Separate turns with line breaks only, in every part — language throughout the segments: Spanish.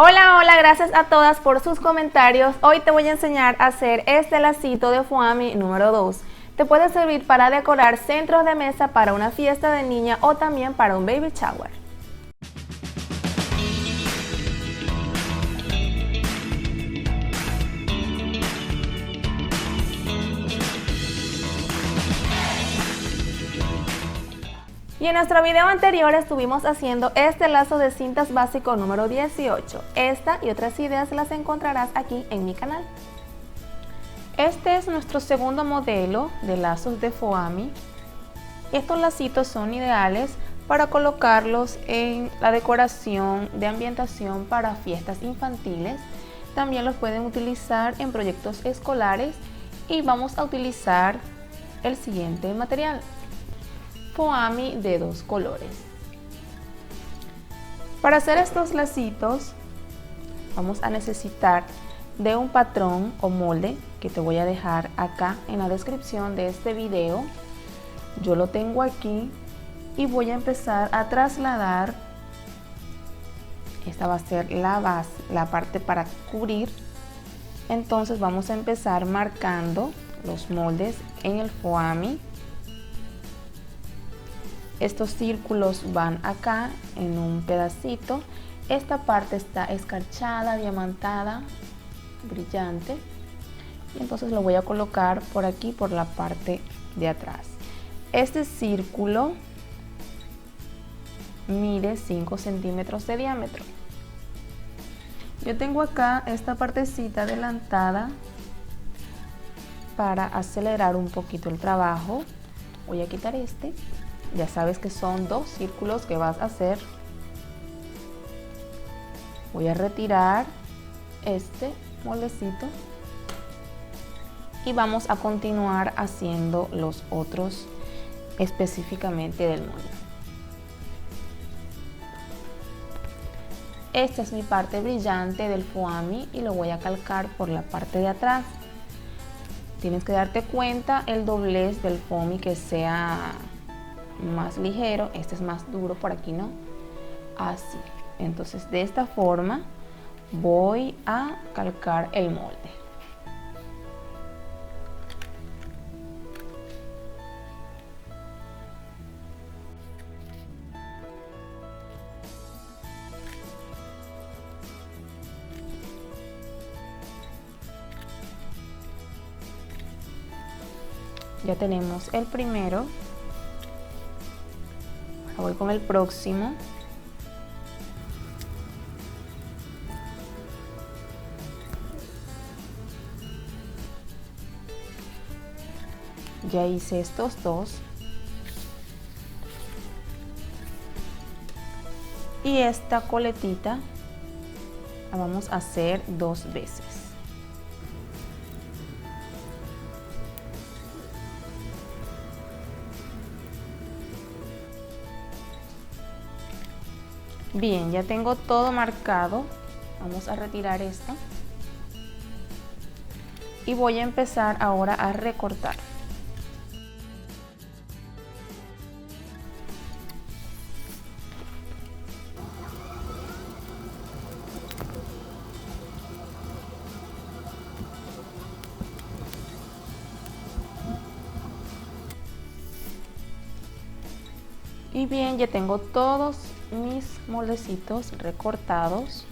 Hola, hola, gracias a todas por sus comentarios. Hoy te voy a enseñar a hacer este lacito de foamy número 2. Te puede servir para decorar centros de mesa para una fiesta de niña o también para un baby shower. Y en nuestro video anterior estuvimos haciendo este lazo de cintas básico número 18. Esta y otras ideas las encontrarás aquí en mi canal. Este es nuestro segundo modelo de lazos de foamy. Estos lacitos son ideales para colocarlos en la decoración de ambientación para fiestas infantiles. También los pueden utilizar en proyectos escolares y vamos a utilizar el siguiente material. Foamy de 2 colores. Para hacer estos lacitos vamos a necesitar de un patrón o molde que te voy a dejar acá en la descripción de este video. Yo lo tengo aquí y voy a empezar a trasladar. Esta va a ser la base, la parte para cubrir. Entonces vamos a empezar marcando los moldes en el foamy. Estos círculos van acá en un pedacito. Esta parte está escarchada, diamantada, brillante. Y entonces lo voy a colocar por aquí, por la parte de atrás. Este círculo mide 5 centímetros de diámetro. Yo tengo acá esta partecita adelantada para acelerar un poquito el trabajo. Voy a quitar este. Ya sabes que son 2 círculos que vas a hacer. Voy a retirar este moldecito y vamos a continuar haciendo los otros específicamente del molde. Esta es mi parte brillante del foamy y lo voy a calcar por la parte de atrás. Tienes que darte cuenta el doblez del foamy que sea más ligero. Este es más duro, por aquí no, así. Entonces de esta forma voy a calcar el molde. Ya tenemos el primero. Voy con el próximo. Ya hice estos dos. Y esta coletita la vamos a hacer 2 veces. Bien, ya tengo todo marcado. Vamos a retirar esto y voy a empezar ahora a recortar. Y bien, ya tengo todos mis moldecitos recortados.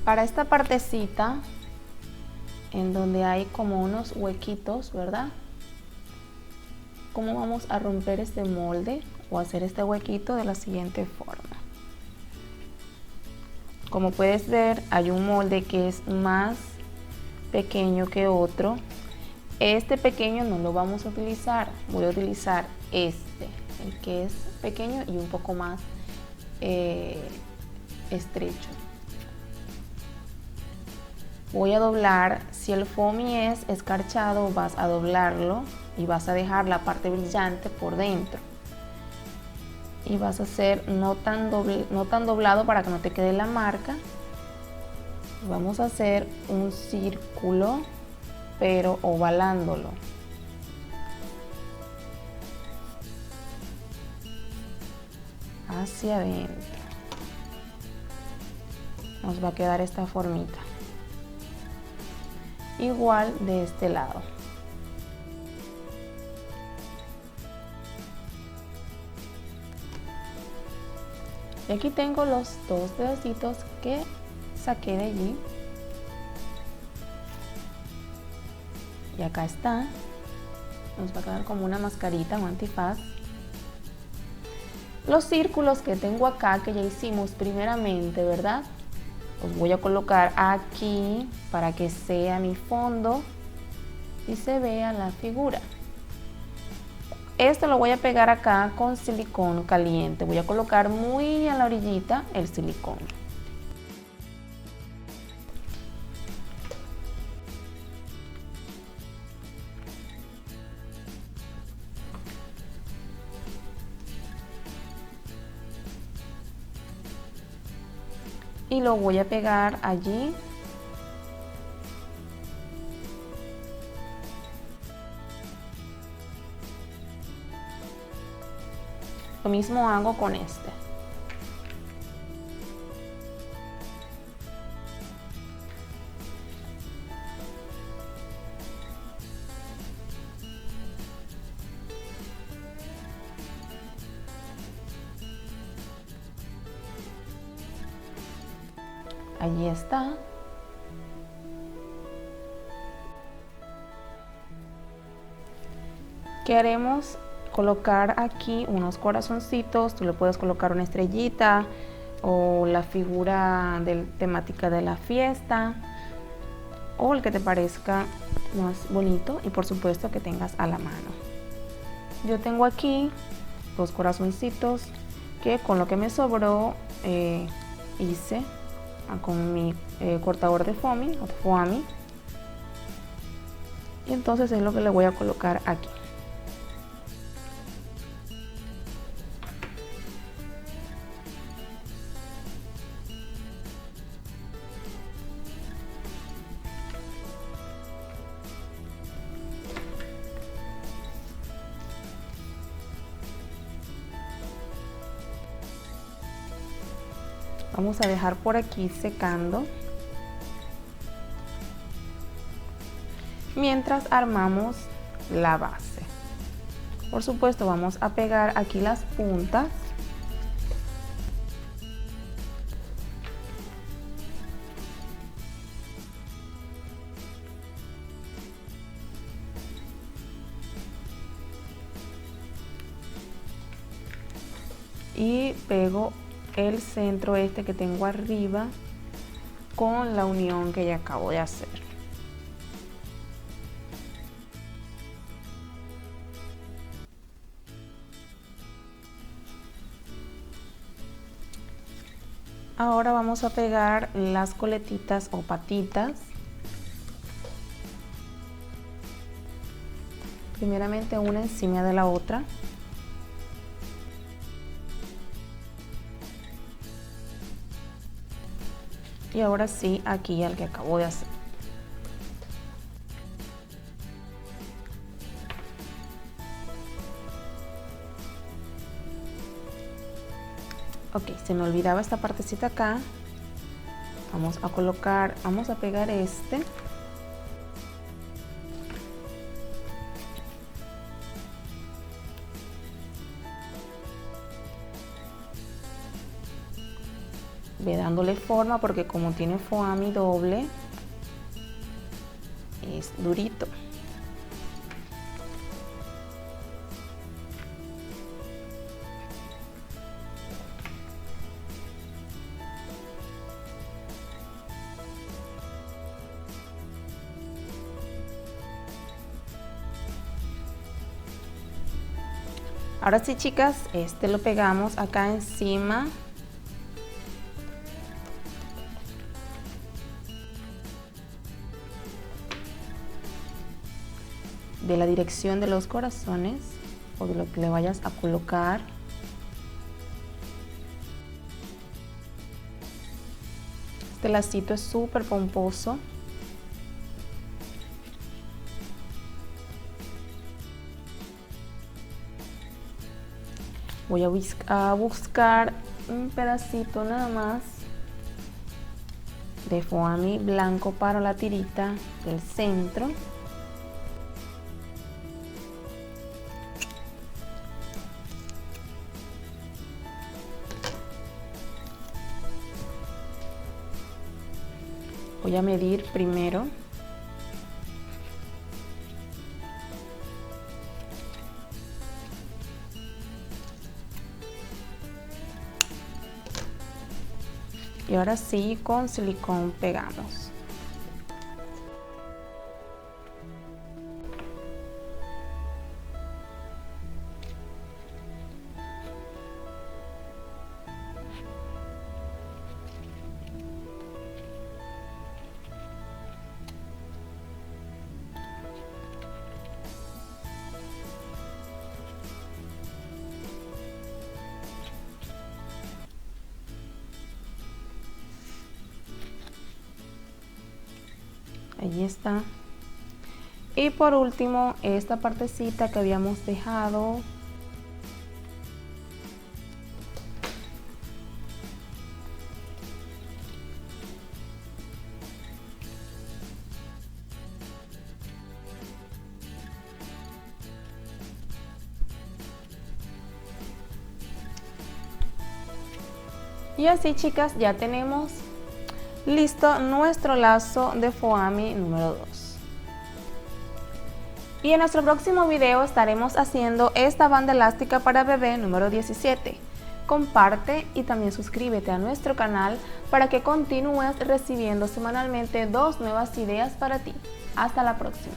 Para esta partecita en donde hay como unos huequitos, ¿verdad? ¿Cómo vamos a romper este molde o hacer este huequito? De la siguiente forma. Como puedes ver, hay un molde que es más pequeño que otro. Este pequeño no lo vamos a utilizar, voy a utilizar este, el que es pequeño y un poco más estrecho. Voy a doblar. Si el foamy es escarchado, vas a doblarlo y vas a dejar la parte brillante por dentro. Y vas a hacer no tan doblado para que no te quede la marca. Vamos a hacer un círculo, pero ovalándolo. Hacia adentro. nos va a quedar esta formita. Igual de este lado. Y aquí tengo los dos pedacitos que saqué de allí. Y acá está. Nos va a quedar como una mascarita, un antifaz. Los círculos que tengo acá, que ya hicimos primeramente, ¿verdad? Los voy a colocar aquí para que sea mi fondo y se vea la figura. Esto lo voy a pegar acá con silicón caliente. Voy a colocar muy a la orillita el silicón. Y lo voy a pegar allí. Lo mismo hago con este. Allí está. Queremos colocar aquí unos corazoncitos. Tú le puedes colocar una estrellita o la figura temática de la fiesta o el que te parezca más bonito y por supuesto que tengas a la mano. Yo tengo aquí dos corazoncitos que con lo que me sobró hice con mi cortador de foamy, y entonces es lo que le voy a colocar aquí. Vamos a dejar por aquí secando mientras armamos la base. Por supuesto, vamos a pegar aquí las puntas. Y pego el centro este que tengo arriba con la unión que ya acabo de hacer. Ahora vamos a pegar las coletitas o patitas. Primeramente una encima de la otra. Y ahora sí, aquí al que acabo de hacer. Ok, se me olvidaba esta partecita acá. Vamos a pegar este. Ve dándole forma porque como tiene foamy doble, es durito. Ahora sí, chicas, este lo pegamos acá encima. De la dirección de los corazones o de lo que le vayas a colocar. Este lacito es súper pomposo. Voy a buscar un pedacito nada más de foamy blanco para la tirita del centro. Voy a medir primero. Y ahora sí, con silicón pegamos. Ahí está. Y por último, esta partecita que habíamos dejado. Y así, chicas, ya tenemos listo nuestro lazo de foamy número 2. Y en nuestro próximo video estaremos haciendo esta banda elástica para bebé número 17. Comparte y también suscríbete a nuestro canal para que continúes recibiendo semanalmente 2 nuevas ideas para ti. Hasta la próxima.